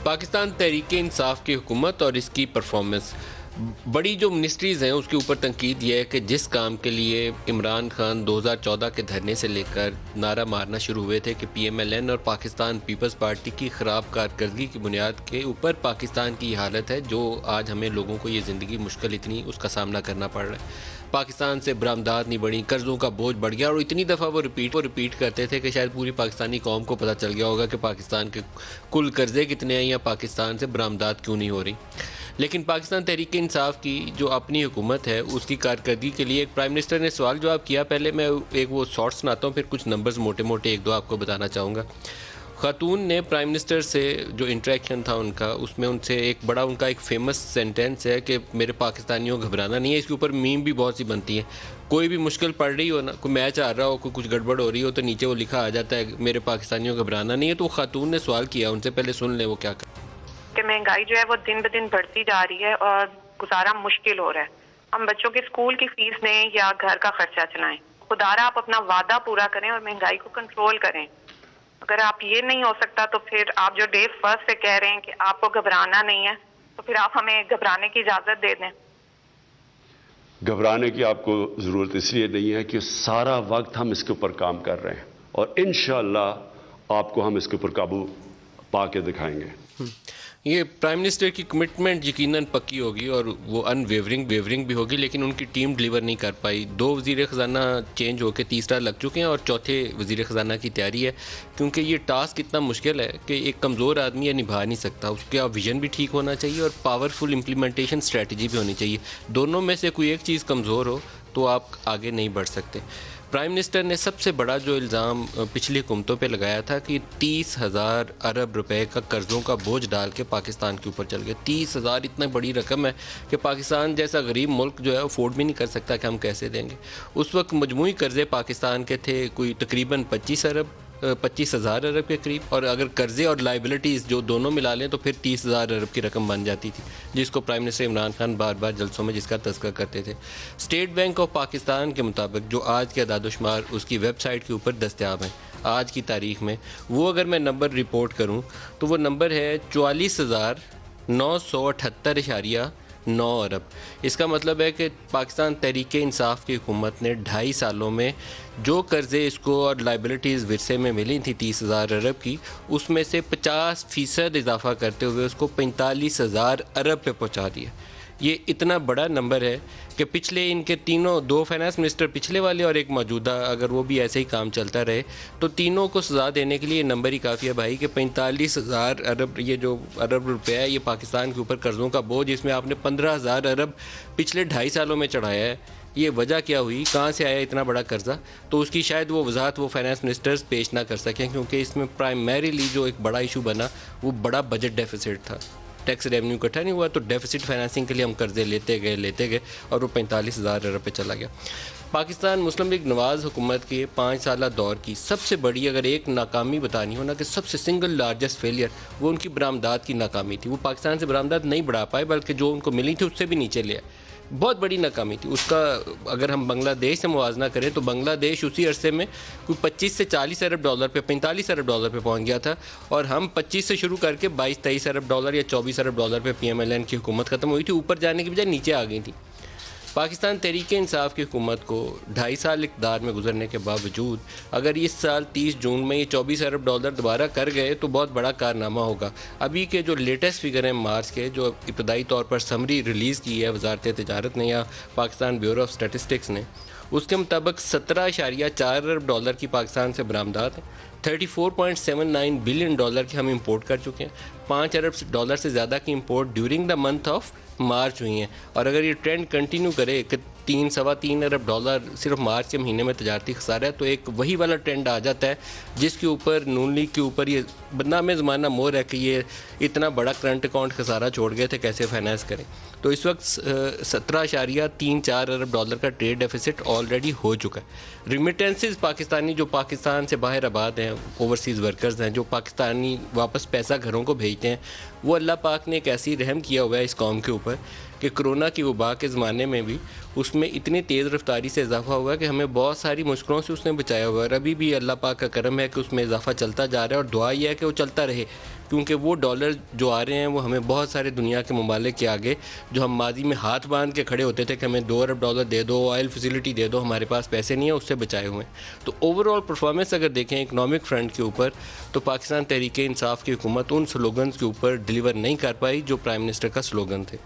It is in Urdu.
پاکستان تحریک انصاف کی حکومت اور اس کی پرفارمنس، بڑی جو منسٹریز ہیں اس کے اوپر تنقید یہ ہے کہ جس کام کے لیے عمران خان 2014 کے دھرنے سے لے کر نعرہ مارنا شروع ہوئے تھے کہ پی ایم ایل این اور پاکستان پیپلز پارٹی کی خراب کارکردگی کی بنیاد کے اوپر پاکستان کی یہ حالت ہے جو آج ہمیں لوگوں کو یہ زندگی مشکل اتنی اس کا سامنا کرنا پڑ رہا ہے۔ پاکستان سے برآمدات نہیں بڑھی، قرضوں کا بوجھ بڑھ گیا، اور اتنی دفعہ وہ ریپیٹ کرتے تھے کہ شاید پوری پاکستانی قوم کو پتہ چل گیا ہوگا کہ پاکستان کے کل قرضے کتنے ہیں یا پاکستان سے برآمدات کیوں نہیں ہو رہی۔ لیکن پاکستان تحریک انصاف کی جو اپنی حکومت ہے اس کی کارکردگی کے لیے ایک پرائم منسٹر نے سوال جواب کیا۔ پہلے میں ایک وہ شارٹ سناتا ہوں، پھر کچھ نمبرز موٹے موٹے ایک دو آپ کو بتانا چاہوں گا۔ خاتون نے پرائم منسٹر سے جو انٹریکشن تھا ان کا، اس میں ان سے ایک بڑا ان کا ایک فیمس سینٹینس ہے کہ میرے پاکستانیوں گھبرانا نہیں ہے۔ اس کے اوپر میم بھی بہت سی بنتی ہیں، کوئی بھی مشکل پڑ رہی ہو نا، کوئی میچ آ رہا ہو، کوئی کچھ گڑبڑ ہو رہی ہو تو نیچے وہ لکھا آ جاتا ہے میرے پاکستانیوں گھبرانا نہیں ہے۔ تو خاتون نے سوال کیا ان سے، پہلے سن لیں وہ کیا کہ مہنگائی جو ہے وہ دن بدن بڑھتی جا رہی ہے اور گزارا مشکل ہو رہا ہے۔ ہم بچوں کے اسکول کی فیس دیں یا گھر کا خرچہ چلائیں، خدارا آپ اپنا وعدہ پورا کریں اور مہنگائی کو کنٹرول کریں۔ اگر آپ یہ نہیں ہو سکتا تو پھر آپ جو ڈے فرسٹ سے کہہ رہے ہیں کہ آپ کو گھبرانا نہیں ہے، تو پھر آپ ہمیں گھبرانے کی اجازت دے دیں۔ گھبرانے کی آپ کو ضرورت اس لیے نہیں ہے کہ سارا وقت ہم اس کے اوپر کام کر رہے ہیں اور انشاءاللہ آپ کو ہم اس کے اوپر قابو پا کے دکھائیں گے۔ یہ پرائم منسٹر کی کمٹمنٹ یقیناً پکی ہوگی اور وہ ویورنگ بھی ہوگی، لیکن ان کی ٹیم ڈلیور نہیں کر پائی۔ 2 وزیر خزانہ چینج ہو کے تیسرا لگ چکے ہیں اور چوتھے وزیر خزانہ کی تیاری ہے، کیونکہ یہ ٹاسک اتنا مشکل ہے کہ ایک کمزور آدمی یہ نبھا نہیں سکتا۔ اس کا ویژن بھی ٹھیک ہونا چاہیے اور پاورفل امپلیمنٹیشن اسٹریٹجی بھی ہونی چاہیے۔ دونوں میں سے کوئی ایک چیز کمزور ہو تو آپ آگے نہیں بڑھ سکتے۔ پرائم منسٹر نے سب سے بڑا جو الزام پچھلی حکومتوں پہ لگایا تھا کہ 30,000 ارب روپے کا قرضوں کا بوجھ ڈال کے پاکستان کے اوپر چل گئے۔ 30,000 اتنا بڑی رقم ہے کہ پاکستان جیسا غریب ملک جو ہے افورڈ بھی نہیں کر سکتا کہ ہم کیسے دیں گے۔ اس وقت مجموعی قرضے پاکستان کے تھے کوئی تقریباً 25,000 ارب کے قریب، اور اگر قرضے اور لائبلٹیز جو دونوں ملا لیں تو پھر 30,000 ارب کی رقم بن جاتی تھی، جس کو پرائم منسٹر عمران خان بار بار جلسوں میں جس کا تذکرہ کرتے تھے۔ اسٹیٹ بینک آف پاکستان کے مطابق جو آج کے اعداد و شمار اس کی ویب سائٹ کے اوپر دستیاب ہیں آج کی تاریخ میں، وہ اگر میں نمبر رپورٹ کروں تو وہ نمبر ہے 44,978.9 ارب۔ اس کا مطلب ہے کہ پاکستان تحریک انصاف کی حکومت نے 2.5 سالوں میں جو قرضے اس کو اور لائبلٹیز ورثے میں ملی تھی 30,000 ارب کی، اس میں سے 50% اضافہ کرتے ہوئے اس کو 45,000 ارب پہ پہنچا دیا۔ یہ اتنا بڑا نمبر ہے کہ پچھلے ان کے تینوں 2 فائنانس منسٹر پچھلے والے اور ایک موجودہ، اگر وہ بھی ایسے ہی کام چلتا رہے تو تینوں کو سزا دینے کے لیے یہ نمبر ہی کافی ہے بھائی، کہ 45,000 ارب یہ جو ارب روپے ہے یہ پاکستان کے اوپر قرضوں کا بوجھ، اس میں آپ نے 15,000 ارب پچھلے 2.5 سالوں میں چڑھایا ہے۔ یہ وجہ کیا ہوئی، کہاں سے آیا اتنا بڑا قرضہ؟ تو اس کی شاید وہ وضاحت وہ فائنانس منسٹرز پیش نہ کر سکیں، کیونکہ اس میں پرائمریلی جو ایک بڑا ایشو بنا وہ بڑا بجٹ ڈیفیسٹ تھا۔ ٹیکس ریونیو اکٹھا نہیں ہوا تو ڈیفیسٹ فائنانسنگ کے لیے ہم قرضے لیتے گئے اور وہ 45,000 ارب پہ چلا گیا۔ پاکستان مسلم لیگ نواز حکومت کے 5 سالہ دور کی سب سے بڑی اگر ایک ناکامی بتانی ہو نا، کہ سب سے سنگل لارجسٹ فیلئر، وہ ان کی برآمدات کی ناکامی تھی۔ وہ پاکستان سے برآمدات نہیں بڑھا پائے بلکہ جو ان کو ملی تھی اس سے بھی نیچے لے آئے۔ بہت بڑی ناکامی تھی اس کا۔ اگر ہم بنگلہ دیش سے موازنہ کریں تو بنگلہ دیش اسی عرصے میں کوئی 25 سے 40 ارب ڈالر پہ 45 ارب ڈالر پہ پہنچ گیا تھا، اور ہم 25 سے شروع کر کے 22-23 ارب ڈالر یا 24 ارب ڈالر پہ پی ایم ایل این کی حکومت ختم ہوئی تھی، اوپر جانے کی بجائے نیچے آ گئی تھی۔ پاکستان تحریک انصاف کی حکومت کو 2.5 سال اقتدار میں گزرنے کے باوجود اگر اس سال 30 جون میں یہ 24 ارب ڈالر دوبارہ کر گئے تو بہت بڑا کارنامہ ہوگا۔ ابھی کے جو لیٹسٹ فگر ہیں مارچ کے، جو ابتدائی طور پر سمری ریلیز کی ہے وزارت تجارت نے یا پاکستان بیورو آف اسٹیٹسٹکس نے، اس کے مطابق 17.4 ارب ڈالر کی پاکستان سے برآمدات ہیں، 34.79 بلین ڈالر کی ہم امپورٹ کر چکے ہیں، 5 ارب ڈالر سے زیادہ کی import during the month of March ہوئی ہیں۔ اور اگر یہ ٹرینڈ کنٹینیو کرے کہ 3-3.25 ارب ڈالر صرف مارچ کے مہینے میں تجارتی خسارہ ہے، تو ایک وہی والا ٹرینڈ آ جاتا ہے جس کے اوپر نون لیگ کے اوپر یہ بدنام زمانہ مور ہے کہ یہ اتنا بڑا کرنٹ اکاؤنٹ خسارہ چھوڑ گئے تھے، کیسے فائنانس کریں۔ تو اس وقت 17.34 ارب ڈالر کا ٹریڈ ڈیفیسٹ آلریڈی ہو چکا ہے۔ ریمیٹنسز پاکستانی جو پاکستان سے باہر آباد ہیں، اوورسیز ورکرز ہیں جو پاکستانی واپس پیسہ گھروں کو بھیجتے ہیں، وہ اللہ پاک نے ایک ایسی رحم کیا ہوا ہے اس قوم کے اوپر کہ کرونا کی وبا کے زمانے میں بھی اس میں اتنی تیز رفتاری سے اضافہ ہوا ہے کہ ہمیں بہت ساری مشکلوں سے اس نے بچایا ہوا ہے، اور ابھی بھی اللہ پاک کا کرم ہے کہ اس میں اضافہ چلتا جا رہا ہے، اور دعا یہ ہے کہ وہ چلتا رہے، کیونکہ وہ ڈالر جو آ رہے ہیں وہ ہمیں بہت سارے دنیا کے ممالک کے آگے، جو ہم ماضی میں ہاتھ باندھ کے کھڑے ہوتے تھے کہ ہمیں 2 ارب ڈالر دے دو، آئل فیسلٹی دے دو، ہمارے پاس پیسے نہیں ہیں، اس سے بچائے ہوئے ہیں۔ تو اوور آل پرفارمنس اگر دیکھیں اکنامک فرنٹ کے اوپر، تو پاکستان تحریک انصاف کی حکومت ان سلوگنز کے اوپر ڈیلیور نہیں کر پائی جو پرائم منسٹر کا سلوگن تھے۔